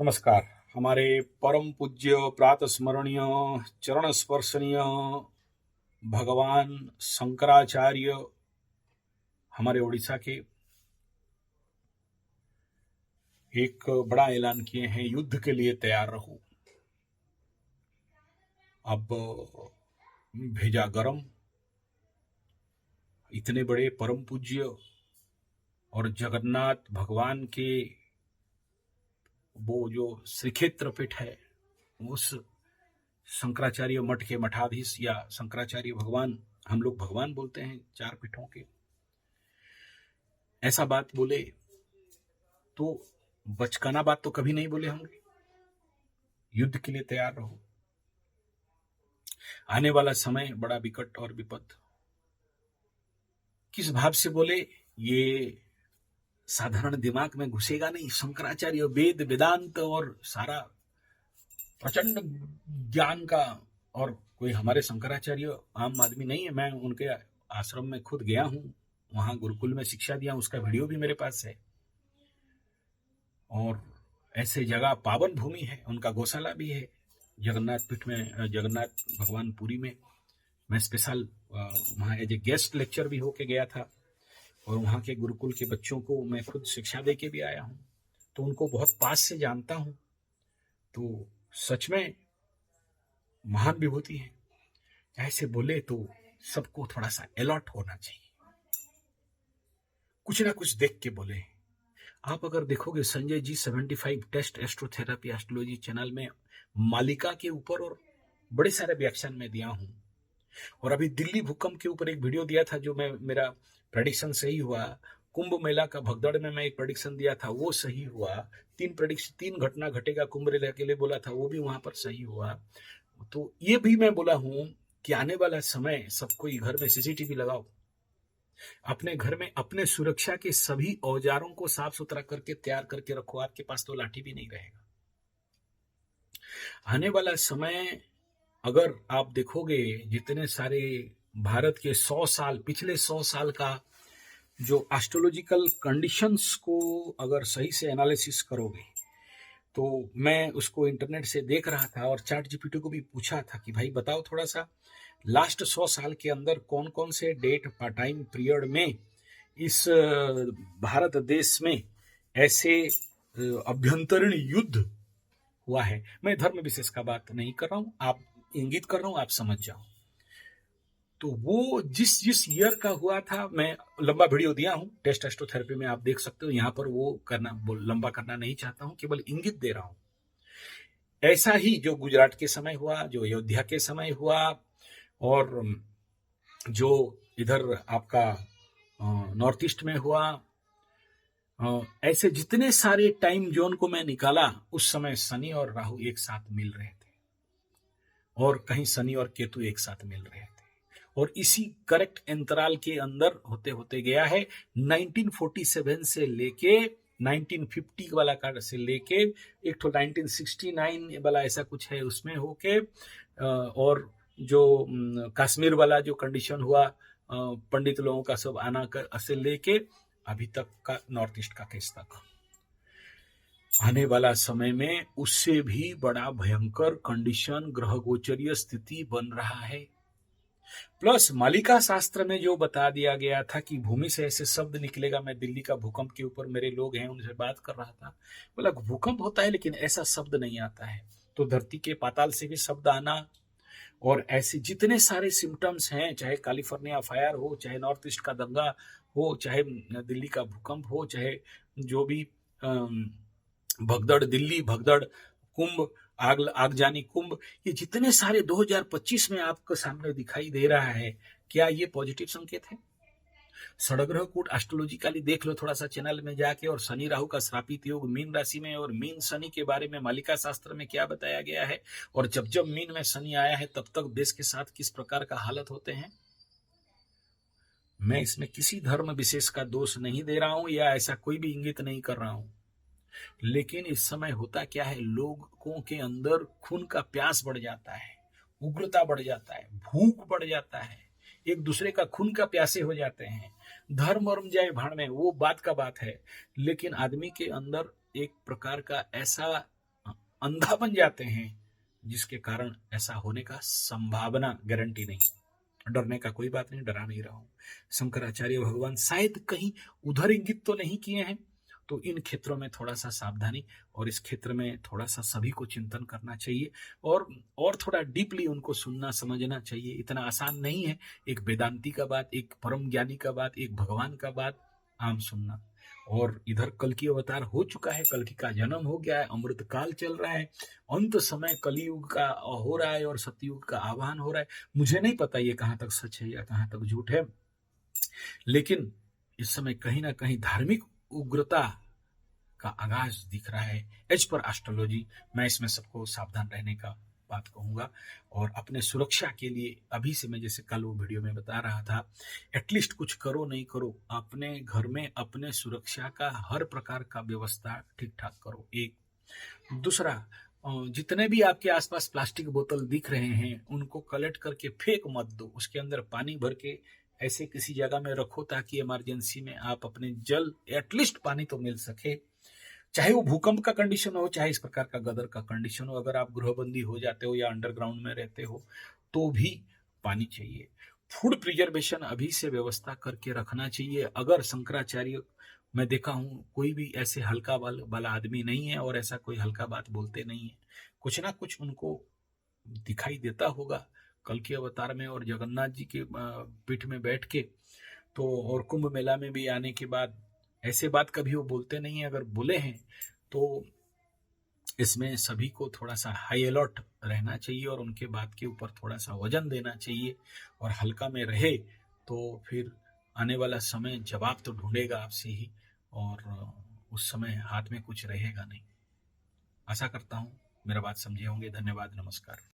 नमस्कार। हमारे परम पूज्य प्रात स्मरणीय चरण स्पर्शनीय भगवान शंकराचार्य हमारे उड़ीसा के एक बड़ा ऐलान किए हैं, युद्ध के लिए तैयार रहो। अब भेजा गरम। इतने बड़े परम पूज्य और जगन्नाथ भगवान के वो जो श्रीक्षेत्र पीठ है, उस शंकराचार्य मठ के मठाधीश या शंकराचार्य भगवान, हम लोग भगवान बोलते हैं चार पीठों के, ऐसा बात बोले तो बचकाना बात तो कभी नहीं बोले होंगे। युद्ध के लिए तैयार रहो, आने वाला समय बड़ा विकट और विपद। किस भाव से बोले ये साधारण दिमाग में घुसेगा नहीं। शंकराचार्य वेद वेदांत और सारा प्रचंड ज्ञान का, और कोई हमारे शंकराचार्य आम आदमी नहीं है। मैं उनके आश्रम में खुद गया हूं, वहां गुरुकुल में शिक्षा दिया, उसका वीडियो भी मेरे पास है। और ऐसे जगह पावन भूमि है, उनका गौशाला भी है जगन्नाथ पीठ में, जगन्नाथ भगवान पुरी में। मैं स्पेशल वहाँ एज ए गेस्ट लेक्चर भी होके गया था, और वहाँ के गुरुकुल के बच्चों को मैं खुद शिक्षा दे के भी आया हूँ, तो उनको बहुत पास से जानता हूँ। तो सच में महान विभूति है। ऐसे बोले तो सबको थोड़ा सा अलर्ट होना चाहिए, कुछ ना कुछ देख के बोले। आप अगर देखोगे Sanjay ji 75 test एस्ट्रोथेरेपी astrology channel में मालिका के ऊपर और बड़े सारे व्याख्यान में दिया हूं, और अभी दिल्ली भूकंप के ऊपर एक वीडियो दिया था जो मेरा प्रेडिक्शन सही हुआ। कुंभ मेला का भगदड़ में मैं एक प्रेडिक्शन दिया था, वो सही हुआ। तीन घटना घटेगा कुंभ मेला के लिए बोला था, वो भी वहां पर सही हुआ। तो ये भी मैं बोला हूं कि आने वाला समय सबको घर में सीसीटीवी लगाओ, अपने घर में अपने सुरक्षा के सभी औजारों को साफ सुथरा करके तैयार करके रखो। आपके पास तो लाठी भी नहीं रहेगा। आने वाला समय अगर आप देखोगे, जितने सारे भारत के 100 साल, पिछले 100 साल का जो एस्ट्रोलॉजिकल कंडीशंस को अगर सही से एनालिसिस करोगे, तो मैं उसको इंटरनेट से देख रहा था और चैट जीपीटी को भी पूछा था कि भाई बताओ थोड़ा सा, लास्ट 100 साल के अंदर कौन कौन से डेट टाइम पीरियड में इस भारत देश में ऐसे अभ्यंतरीण युद्ध हुआ है। मैं धर्म विशेष का बात नहीं कर रहा हूं, आप इंगित कर रहा हूं, आप समझ जाओ। तो वो जिस ईयर का हुआ था, मैं लंबा वीडियो दिया हूं टेस्ट एस्ट्रोथेरेपी में, आप देख सकते हो। यहां पर वो लंबा करना नहीं चाहता हूं, केवल इंगित दे रहा हूं। ऐसा ही जो गुजरात के समय हुआ, जो अयोध्या के समय हुआ, और जो इधर आपका नॉर्थ ईस्ट में हुआ, ऐसे जितने सारे टाइम जोन को मैं निकाला, उस समय शनि और राहु एक साथ मिल रहे थे, और कहीं शनि और केतु एक साथ मिल रहे थे। और इसी करेक्ट अंतराल के अंदर होते होते गया है 1947 से लेके 1950 वाला कार्ड से लेके एक तो 1969 वाला ऐसा कुछ है उसमें होके, और जो कश्मीर वाला जो कंडीशन हुआ, पंडित लोगों का सब आना कर से लेके अभी तक का नॉर्थ ईस्ट का केस तक, आने वाला समय में उससे भी बड़ा भयंकर कंडीशन, ग्रह गोचरीय स्थिति बन रहा है। प्लस मालिका शास्त्र में जो बता दिया गया था कि भूमि से ऐसे शब्द निकलेगा। मैं दिल्ली का भूकंप के ऊपर, मेरे लोग हैं उनसे बात कर रहा था, बोला भूकंप होता है लेकिन ऐसा शब्द नहीं आता है। तो धरती के पाताल से भी शब्द आना, और ऐसे जितने सारे सिम्टम्स हैं, चाहे कैलिफोर्निया फायर हो, चाहे नॉर्थ ईस्ट का दंगा हो, चाहे दिल्ली का भूकंप हो, चाहे जो भी भगदड़ दिल्ली, भगदड़ कुंभ, आगजानी कुंभ, ये जितने सारे 2025 में आपके सामने दिखाई दे रहा है, क्या ये पॉजिटिव संकेत है? षडग्रह कूट एस्ट्रोलॉजिकली देख लो थोड़ा सा चैनल में जाके, और शनि राहु का श्रापित योग मीन राशि में, और मीन शनि के बारे में मालिका शास्त्र में क्या बताया गया है, और जब जब मीन में शनि आया है तब तक देश के साथ किस प्रकार का हालत होते हैं। मैं इसमें किसी धर्म विशेष का दोष नहीं दे रहा हूं, या ऐसा कोई भी इंगित नहीं कर रहा हूं, लेकिन इस समय होता क्या है, लोगों के अंदर खून का प्यास बढ़ जाता है, उग्रता बढ़ जाता है, भूख बढ़ जाता है, एक दूसरे का खून का प्यासे हो जाते हैं। धर्म वर्म जाए भाड़ में, वो बात का बात है, लेकिन आदमी के अंदर एक प्रकार का ऐसा अंधा बन जाते हैं, जिसके कारण ऐसा होने का संभावना गारंटी नहीं। डरने का कोई बात नहीं, डरा नहीं रहा हूं। शंकराचार्य भगवान शायद कहीं उधर इंगित तो नहीं किए हैं, तो इन क्षेत्रों में थोड़ा सा सावधानी, और इस क्षेत्र में थोड़ा सा सभी को चिंतन करना चाहिए, और थोड़ा डीपली उनको सुनना समझना चाहिए। इतना आसान नहीं है एक वेदांती का बात, एक परम ज्ञानी का बात, एक भगवान का बात आम सुनना। और इधर कल की अवतार हो चुका है, कल की का जन्म हो गया है, अमृत काल चल रहा है, अंत समय कलयुग का हो रहा है और सतयुग का आह्वान हो रहा है। मुझे नहीं पता ये कहां तक सच है या कहां तक झूठ है, लेकिन इस समय कहीं ना कहीं धार्मिक उग्रता का आगाज दिख रहा है। एज पर एस्ट्रोलॉजी मैं इसमें सबको सावधान रहने का बात कहूंगा, और अपने सुरक्षा के लिए अभी से मैं जैसे कल वो वीडियो में बता रहा था, एटलीस्ट कुछ करो नहीं करो, अपने घर में अपने सुरक्षा का हर प्रकार का व्यवस्था ठीक ठाक करो। एक दूसरा, जितने भी आपके आसपास प्लास्टिक बोतल दिख रहे हैं उनको कलेक्ट करके फेंक मत दो, उसके अंदर पानी भर के ऐसे किसी जगह में रखो ताकि इमरजेंसी में आप अपने जल एटलीस्ट पानी तो मिल सके, चाहे वो भूकंप का कंडीशन हो, चाहे इस प्रकार का गदर का कंडीशन हो। अगर आप गृहबंदी हो जाते हो या अंडरग्राउंड में रहते हो तो भी पानी चाहिए। फूड प्रिजर्वेशन अभी से व्यवस्था करके रखना चाहिए। अगर शंकराचार्य, मैं देखा हूं कोई भी ऐसे हल्का वाला आदमी नहीं है और ऐसा कोई हल्का बात बोलते नहीं है, कुछ ना कुछ उनको दिखाई देता होगा कल के अवतार में और जगन्नाथ जी के पीठ में बैठ के। तो और कुंभ मेला में भी आने के बाद ऐसे बात कभी वो बोलते नहीं है, अगर बोले हैं तो इसमें सभी को थोड़ा सा हाई अलर्ट रहना चाहिए और उनके बात के ऊपर थोड़ा सा वजन देना चाहिए, और हल्का में रहे तो फिर आने वाला समय जवाब तो ढूंढेगा आपसे ही, और उस समय हाथ में कुछ रहेगा नहीं। आशा करता हूँ मेरा बात समझे होंगे। धन्यवाद, नमस्कार।